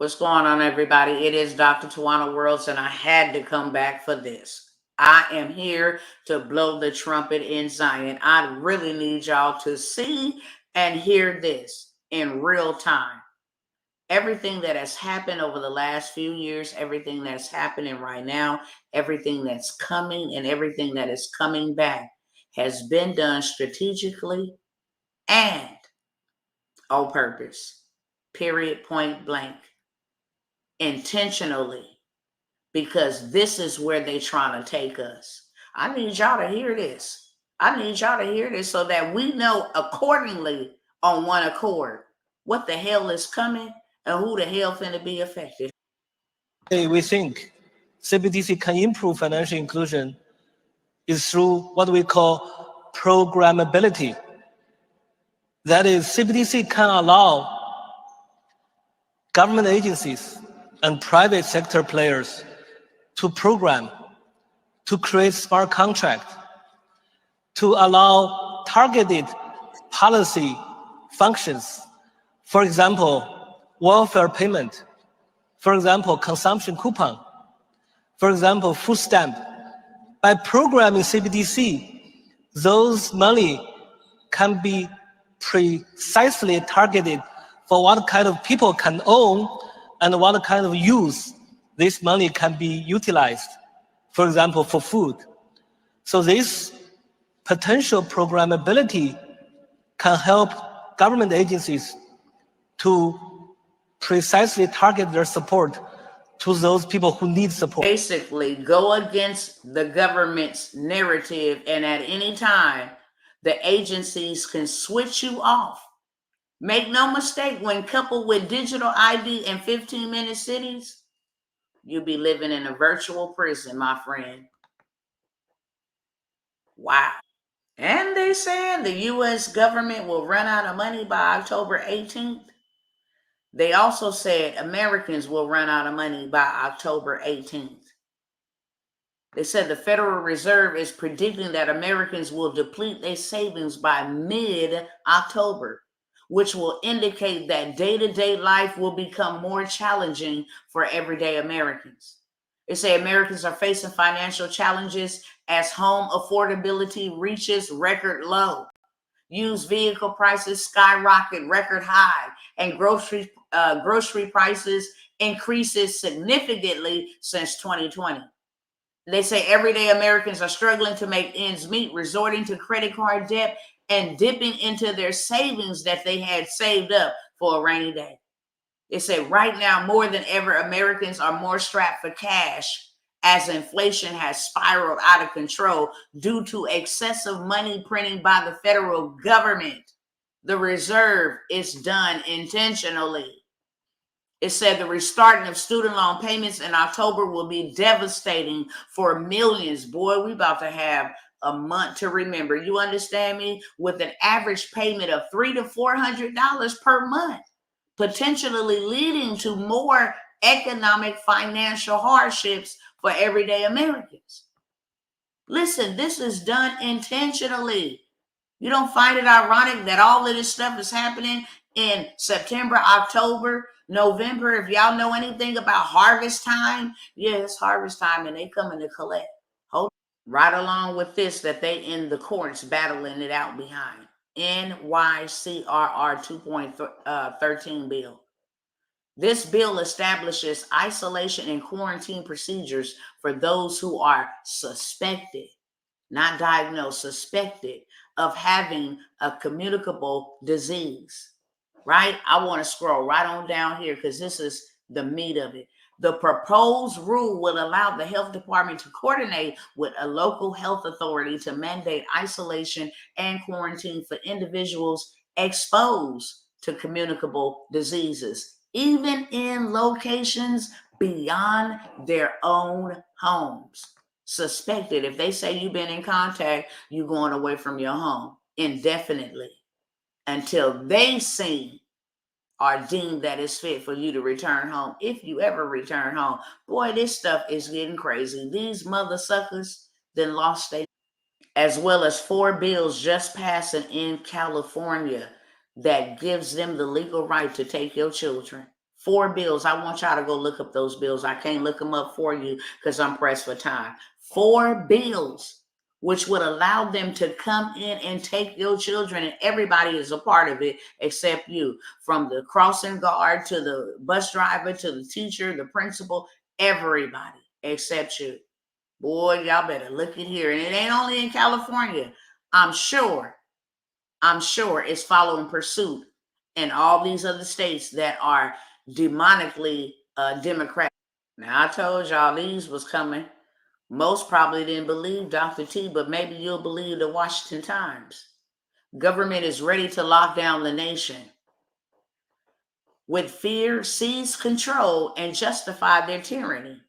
What's going on, everybody? It is Dr. Tawanna Worlds, and I had to come back for this. I am here to blow the trumpet in Zion. I really need y'all to see and hear this in real time. Everything that has happened over the last few years, everything that's happening right now, everything that's coming, and everything that is coming back has been done strategically and on purpose. Period, point blank. Intentionally, because this is where they're trying to take us. I need y'all to hear this. I need y'all to hear this so that we know accordingly on one accord what the hell is coming and who the hell finna be affected. We think CBDC can improve financial inclusion is through what we call programmability. That is, CBDC can allow government agencies and private sector players to program, to create smart contracts, to allow targeted policy functions. For example, welfare payment. For example, consumption coupon. For example, food stamp. By programming CBDC, those money can be precisely targeted for what kind of people can own and what kind of use this money can be utilized, for example, for food. So this potential programmability can help government agencies to precisely target their support to those people who need support. Basically, go against the government's narrative, and at any time, the agencies can switch you off. Make no mistake, when coupled with digital ID and 15-minute cities, you'll be living in a virtual prison, my friend. Wow. And they saying the U.S. government will run out of money by October 18th. They also said Americans will run out of money by October 18th. They said the Federal Reserve is predicting that Americans will deplete their savings by mid-October, which will indicate that day-to-day life will become more challenging for everyday Americans. They say Americans are facing financial challenges as home affordability reaches record low. Used vehicle prices skyrocket record high, and grocery prices increases significantly since 2020. They say everyday Americans are struggling to make ends meet, resorting to credit card debt and dipping into their savings that they had saved up for a rainy day. They say right now, more than ever, Americans are more strapped for cash as inflation has spiraled out of control due to excessive money printing by the federal government. The reserve is done intentionally. It said the restarting of student loan payments in October will be devastating for millions. Boy, we about to have a month to remember. You understand me? With an average payment of $300 to $400 per month, potentially leading to more economic financial hardships for everyday Americans. Listen, this is done intentionally. You don't find it ironic that all of this stuff is happening in September, October, November? If y'all know anything about harvest time, yeah, it's harvest time and they coming to collect. Right along with this, that they in the courts battling it out behind. NYCRR 2.13 bill. This bill establishes isolation and quarantine procedures for those who are suspected, not diagnosed, suspected of having a communicable disease, right? I want to scroll right on down here because this is the meat of it. The proposed rule will allow the health department to coordinate with a local health authority to mandate isolation and quarantine for individuals exposed to communicable diseases, even in locations beyond their own homes. Suspected. If they say you've been in contact, you're going away from your home indefinitely until they see or deem that it's fit for you to return home. If you ever return home. Boy, this stuff is getting crazy. These mother suckers then lost their, as well as 4 bills just passing in California that gives them the legal right to take your children. 4 bills. I want y'all to go look up those bills. I can't look them up for you because I'm pressed for time. 4 bills, which would allow them to come in and take your children, and everybody is a part of it except you. From the crossing guard to the bus driver to the teacher, the principal, everybody except you. Boy, y'all better look at here. And it ain't only in California. I'm sure it's following pursuit in all these other states that are demonically Democratic. Now, I told y'all these was coming. Most probably didn't believe Dr. T, but maybe you'll believe the Washington Times. Government is ready to lock down the nation. With fear, seize control and justify their tyranny.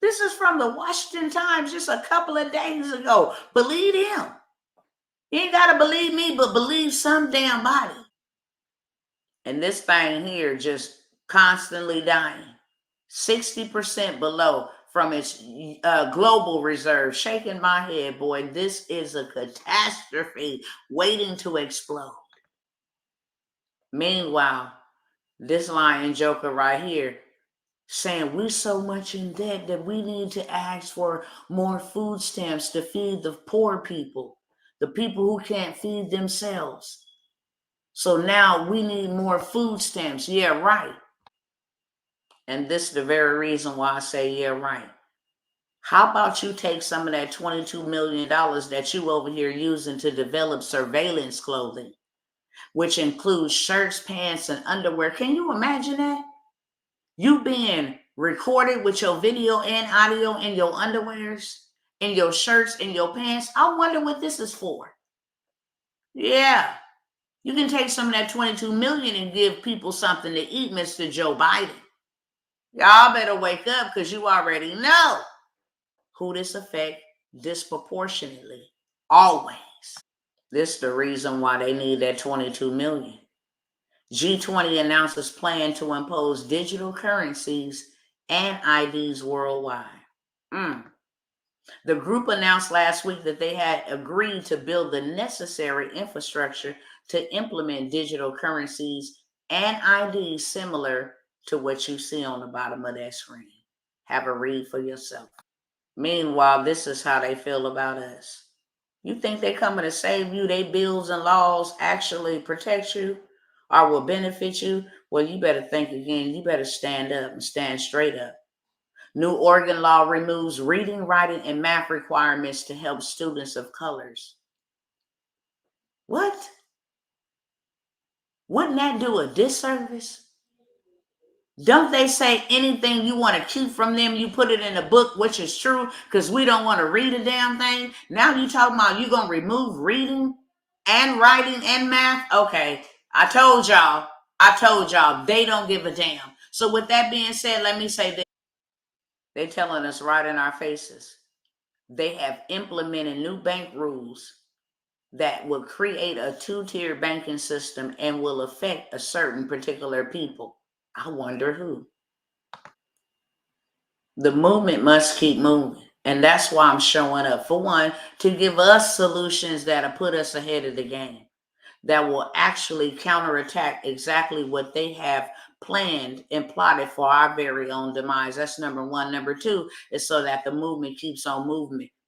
This is from the Washington Times just a couple of days ago. Believe him. You ain't got to believe me, but believe some damn body. And this thing here just constantly dying. 60% below from its global reserve. Shaking my head, boy. This is a catastrophe waiting to explode. Meanwhile, this lying joker right here saying we're so much in debt that we need to ask for more food stamps to feed the poor people, the people who can't feed themselves. So now we need more food stamps. Yeah, right. And this is the very reason why I say, yeah, right. How about you take some of that $22 million that you over here using to develop surveillance clothing, which includes shirts, pants, and underwear. Can you imagine that? You being recorded with your video and audio in your underwears, in your shirts, in your pants. I wonder what this is for. Yeah. You can take some of that 22 million and give people something to eat, Mr. Joe Biden. Y'all better wake up because you already know who this affects disproportionately. Always. This is the reason why they need that 22 million. G20 announces plan to impose digital currencies and IDs worldwide. The group announced last week that they had agreed to build the necessary infrastructure to implement digital currencies and IDs similar to what you see on the bottom of that screen. Have a read for yourself. Meanwhile, this is how they feel about us. You think they're coming to save you? They bills and laws actually protect you or will benefit you? Well, you better think again. You better stand up and stand straight up. New Oregon law removes reading, writing, and math requirements to help students of colors. What? Wouldn't that do a disservice? Don't they say anything you want to keep from them, you put it in a book, which is true, because we don't want to read a damn thing? Now you talking about you going to remove reading and writing and math? Okay, I told y'all, they don't give a damn. So with that being said, let me say this. They're telling us right in our faces. They have implemented new bank rules that will create a 2-tier banking system and will affect a certain particular people. I wonder who. The movement must keep moving. And that's why I'm showing up. For one, to give us solutions that'll put us ahead of the game, that will actually counterattack exactly what they have planned and plotted for our very own demise. That's number one. Number two is so that the movement keeps on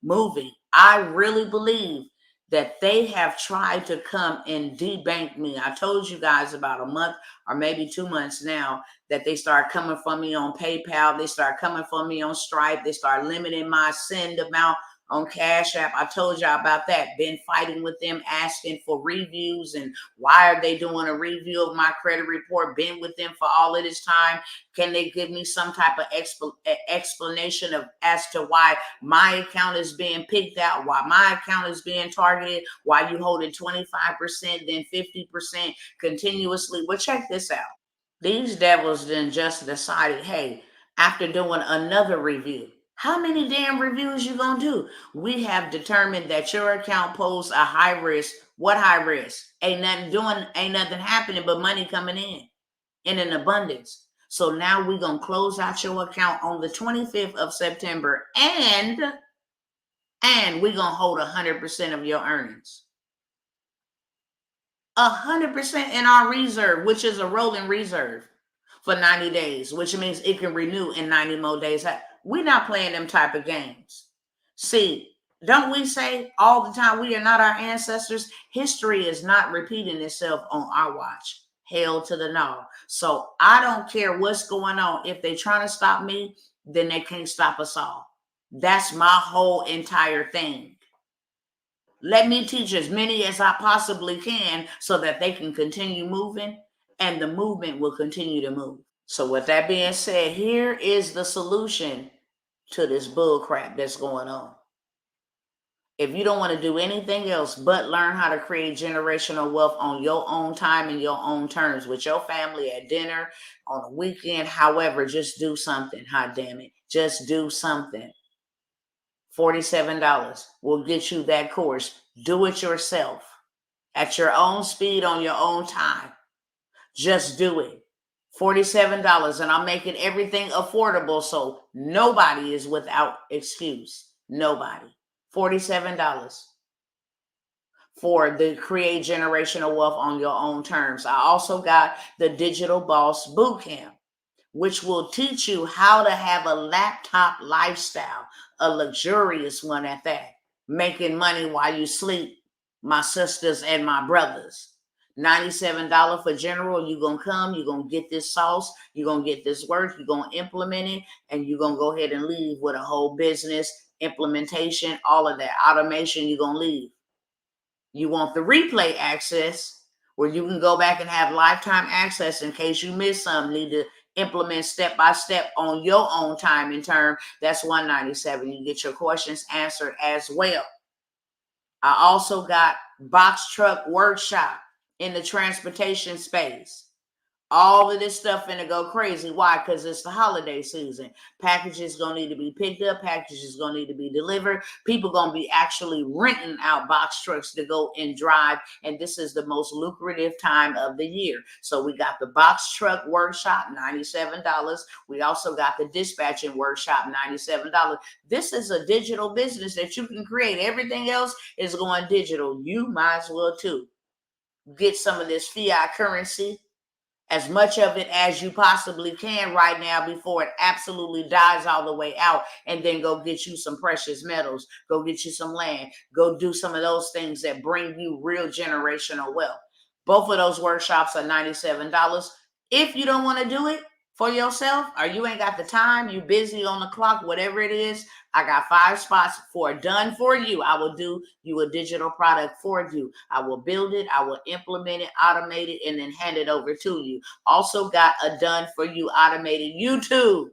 moving. I really believe that they have tried to come and debank me. I told you guys about a month or maybe 2 months now that they start coming for me on PayPal. They start coming for me on Stripe. They start limiting my send amount on Cash App. I told y'all about that. Been fighting with them, asking for reviews and why are they doing a review of my credit report? Been with them for all of this time. Can they give me some type of explanation of as to why my account is being picked out, why my account is being targeted, why you holding 25%, then 50% continuously? Well, check this out. These devils then just decided, hey, after doing another review, how many damn reviews you gonna do? We have determined that your account poses a high risk. What high risk? Ain't nothing happening but money coming in an abundance. So now we're gonna close out your account on the 25th of September, and we're gonna hold 100% of your earnings. 100% in our reserve, which is a rolling reserve. for 90 days, which means it can renew in 90 more days. We're not playing them type of games. See, don't we say all the time we are not our ancestors? History is not repeating itself on our watch. Hell to the no. So I don't care what's going on. If they're trying to stop me, then they can't stop us all. That's my whole entire thing. Let me teach as many as I possibly can so that they can continue moving and the movement will continue to move. So with that being said, here is the solution to this bull crap that's going on. If you don't want to do anything else but learn how to create generational wealth on your own time and your own terms with your family at dinner, on a weekend, however, just do something. Hot damn it. Just do something. $47 will get you that course. Do it yourself at your own speed on your own time. Just do it. $47, and I'm making everything affordable so nobody is without excuse. Nobody. $47 for the Create Generational Wealth on Your Own Terms. I also got the Digital Boss Bootcamp, which will teach you how to have a laptop lifestyle, a luxurious one at that, making money while you sleep, my sisters and my brothers. $97 for general. You're going to come, you're going to get this sauce, you're going to get this work, you're going to implement it, and you're going to go ahead and leave with a whole business, implementation, all of that. Automation, you're going to leave. You want the replay access where you can go back and have lifetime access in case you miss something, need to implement step by step on your own time and term. That's $197. You get your questions answered as well. I also got box truck workshop in the transportation space. All of this stuff finna go crazy. Why? Because it's the holiday season. Packages gonna need to be picked up. Packages gonna need to be delivered. People gonna be actually renting out box trucks to go and drive. And this is the most lucrative time of the year. So we got the box truck workshop, $97. We also got the dispatching workshop, $97. This is a digital business that you can create. Everything else is going digital. You might as well too. Get some of this fiat currency, as much of it as you possibly can right now before it absolutely dies all the way out, and then go get you some precious metals, go get you some land, go do some of those things that bring you real generational wealth. Both of those workshops are $97. If you don't want to do it for yourself, or you ain't got the time, you busy on the clock, whatever it is, I got 5 spots for done for you. I will do you a digital product for you. I will build it, I will implement it, automate it, and then hand it over to you. Also got a done for you automated YouTube.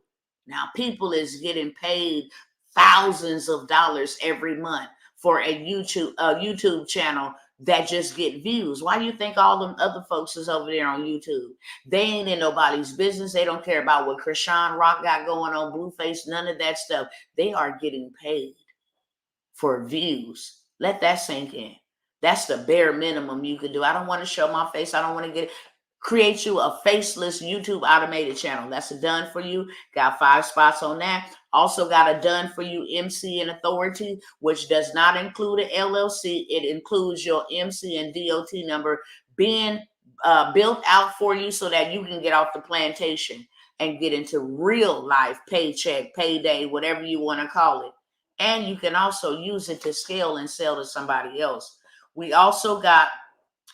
Now people is getting paid thousands of dollars every month for a YouTube channel that just get views. Why do you think all them other folks is over there on YouTube? They ain't in nobody's business. They don't care about what Krishan Rock got going on, Blueface, none of that stuff. They are getting paid for views. Let that sink in. That's the bare minimum you could do. I don't want to show my face. I don't want to create you a faceless YouTube automated channel. That's a done for you. Got 5 spots on that. Also got a done for you MC and authority, which does not include an LLC. It includes your MC and DOT number being built out for you so that you can get off the plantation and get into real life paycheck, payday, whatever you want to call it. And you can also use it to scale and sell to somebody else. We also got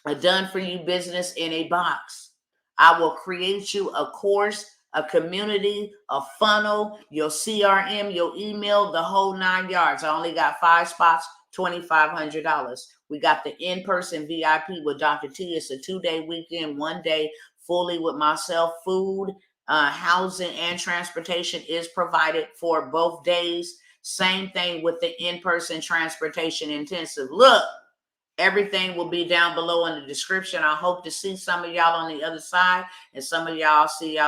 a done for you business in a box. I will create you a course, a community, a funnel, your CRM, your email, the whole 9 yards. I only got 5 spots, $2,500. We got the in-person VIP with Dr. T. It's a 2-day weekend, 1 day fully with myself. Food, housing, and transportation is provided for both days. Same thing with the in-person transportation intensive. Look, everything will be down below in the description. I hope to see some of y'all on the other side, and some of y'all see y'all